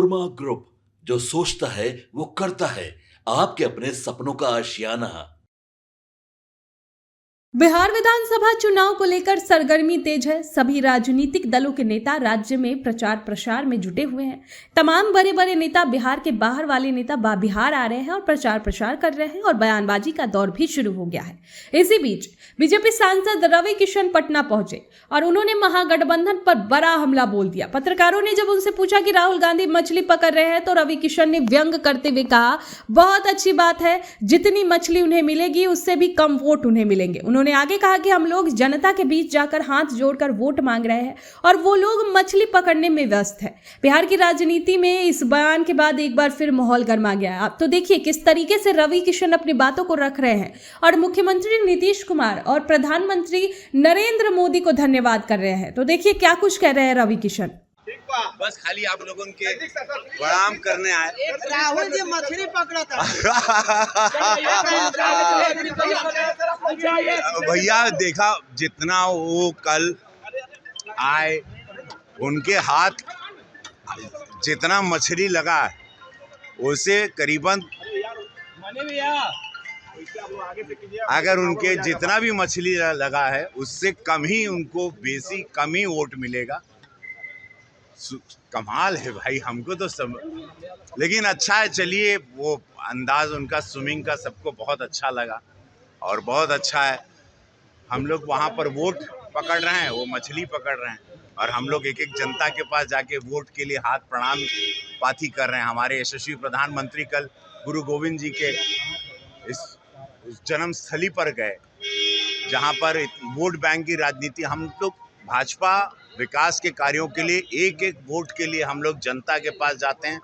Panorama group, जो सोचता है वो करता है। आपके अपने सपनों का आशियाना। बिहार विधानसभा चुनाव को लेकर सरगर्मी तेज है। सभी राजनीतिक दलों के नेता राज्य में प्रचार प्रसार में जुटे हुए हैं। तमाम बड़े बड़े नेता, बिहार के बाहर वाले नेता बिहार आ रहे हैं और प्रचार प्रसार कर रहे हैं और बयानबाजी का दौर भी शुरू हो गया है। इसी बीच बीजेपी सांसद रवि किशन पटना पहुंचे और उन्होंने महागठबंधन पर बड़ा हमला बोल दिया। पत्रकारों ने जब उनसे पूछा कि राहुल गांधी मछली पकड़ रहे हैं तो रवि किशन ने व्यंग करते हुए कहा, बहुत अच्छी बात है, जितनी मछली उन्हें मिलेगी उससे भी कम वोट उन्हें मिलेंगे। उन्होंने आगे कहा कि हम लोग जनता के बीच जाकर हाथ जोड़कर वोट मांग रहे हैं और वो लोग मछली पकड़ने में व्यस्त है। बिहार की राजनीति में इस बयान के बाद एक बार फिर माहौल गर्मा गया है। आप तो देखिए किस तरीके से रवि किशन अपनी बातों को रख रहे हैं और मुख्यमंत्री नीतीश कुमार और प्रधानमंत्री नरेंद्र मोदी को धन्यवाद कर रहे हैं। तो देखिए क्या कुछ कह रहे हैं रवि किशन। बस खाली आप लोगों के प्रणाम करने आए। राहुल जी मछली पकड़ा था। भैया देखा, जितना वो कल आए उनके हाथ जितना मछली लगा उसे करीबन, अगर उनके जितना भी मछली लगा है उससे कम ही, उनको बेसी कम ही वोट मिलेगा। कमाल है भाई, हमको तो सब, लेकिन अच्छा है। चलिए, वो अंदाज उनका स्विमिंग का सबको बहुत अच्छा लगा और बहुत अच्छा है। हम लोग वहाँ पर वोट पकड़ रहे हैं, वो मछली पकड़ रहे हैं और हम लोग एक एक जनता के पास जाके वोट के लिए हाथ प्रणाम पाती कर रहे हैं। हमारे यशस्वी प्रधानमंत्री कल गुरु गोविंद जी के इस जन्म स्थली पर गए, जहाँ पर वोट बैंक की राजनीति, हम लोग भाजपा विकास के कार्यों के लिए एक एक वोट के लिए हम लोग जनता के पास जाते हैं,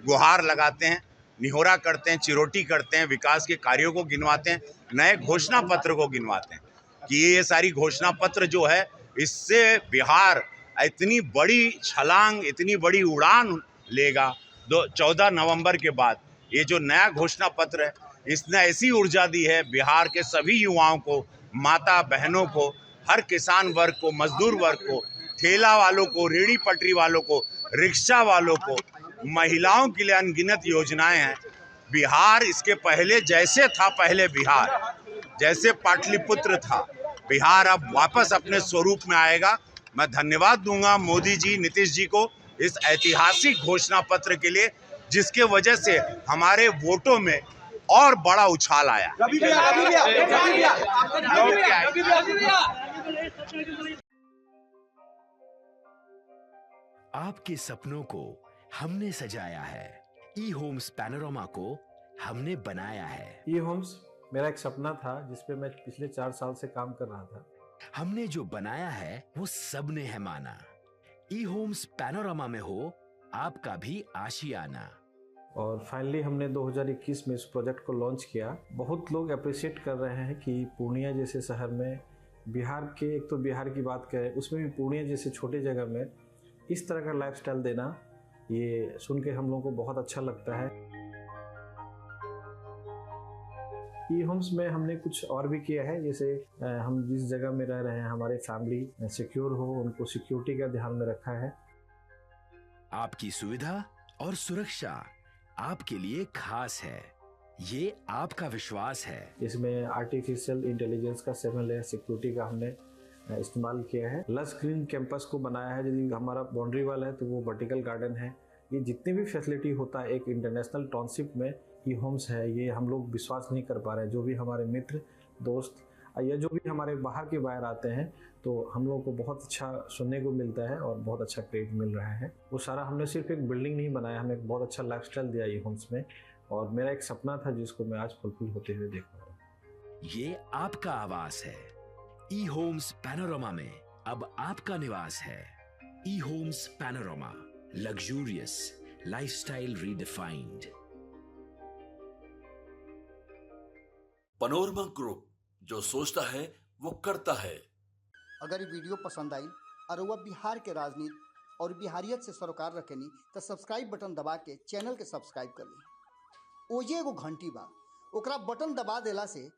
गुहार लगाते हैं, निहोरा करते हैं, चिरोटी करते हैं, विकास के कार्यों को गिनवाते हैं, नए घोषणा पत्र को गिनवाते हैं कि ये सारी घोषणा पत्र जो है, इससे बिहार इतनी बड़ी छलांग, इतनी बड़ी उड़ान लेगा 14 नवंबर के बाद। ये जो नया घोषणा पत्र है, इसने ऐसी ऊर्जा दी है बिहार के सभी युवाओं को, माता बहनों को, हर किसान वर्ग को, मजदूर वर्ग को, ठेला वालों को, रेहड़ी पटरी वालों को, रिक्शा वालों को, महिलाओं के लिए अनगिनत योजनाएं हैं। बिहार इसके पहले जैसे था, पहले बिहार जैसे पाटलिपुत्र था, बिहार अब वापस अपने स्वरूप में आएगा। मैं धन्यवाद दूंगा मोदी जी, नीतीश जी को इस ऐतिहासिक घोषणा पत्र के लिए, जिसके वजह से हमारे वोटों में और बड़ा उछाल आया। आपके सपनों को हमने सजाया है, ई होम्स पैनोरमा को हमने बनाया है। ई होम्स मेरा एक सपना था जिसपे मैं पिछले 4 साल से काम कर रहा था। हमने जो बनाया है वो सबने है माना। ई होम्स पैनोरमा में हो आपका भी आशियाना। और फाइनली हमने 2021 में इस प्रोजेक्ट को लॉन्च किया। बहुत लोग अप्रिशिएट कर रहे हैं कि पूर्णिया जैसे शहर में, बिहार के, एक तो बिहार की बात करें उसमें भी पूर्णिया जैसे छोटे जगह में इस तरह का लाइफस्टाइल देना, ये सुन के हम लोगों को बहुत अच्छा लगता है। ई होम्स में हमने कुछ और भी किया है, जैसे हम जिस जगह में रह रहे हैं हमारे फैमिली सिक्योर हो, उनको सिक्योरिटी का ध्यान में रखा है। आपकी सुविधा और सुरक्षा आपके लिए खास है, ये आपका विश्वास है। इसमें आर्टिफिशियल इंटेलिजेंस का 7 लेयर सिक्योरिटी का हमने इस्तेमाल किया है। लस ग्रीन कैंपस को बनाया है। यदि हमारा बाउंड्री वाल है तो वो वर्टिकल गार्डन है। ये जितनी भी फैसिलिटी होता है एक इंटरनेशनल टाउनशिप में ई होम्स है, ये हम लोग विश्वास नहीं कर पा रहे हैं। जो भी हमारे मित्र, दोस्त या जो भी हमारे बाहर के बाहर आते हैं तो हम लोग को बहुत अच्छा सुनने को मिलता है और बहुत अच्छा क्रेडिट मिल रहा है। वो सारा हमने सिर्फ एक बिल्डिंग नहीं बनाया, हमें एक बहुत अच्छा लाइफस्टाइल दिया ई होम्स में, और मेरा एक सपना था जिसको मैं आज फुलफिल होते हुए देख रहा हूँ। ये आपका आवास है। ई होम्स पैनोरमा में अब आपका निवास है। E homes panorama, luxurious lifestyle redefined. Panorama group, जो सोचता है वो करता है। अगर ये वीडियो पसंद आई और वह बिहार के राजनीति और बिहारियत से सरोकार रखेनी तो सब्सक्राइब बटन दबा के चैनल के सब्सक्राइब कर ली। ओजे एगो घंटी बा, ओकरा बटन दबा देला से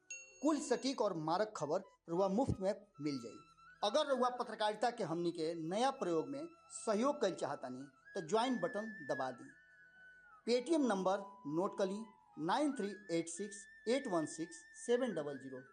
कुल सटीक और मारक खबर रुआ मुफ्त में मिल जाई। अगर रुआ पत्रकारिता के हमनी के नया प्रयोग में सहयोग कर चाहतानी तो ज्वाइन बटन दबा दी। पेटीएम नंबर नोट कर ली 9386816700।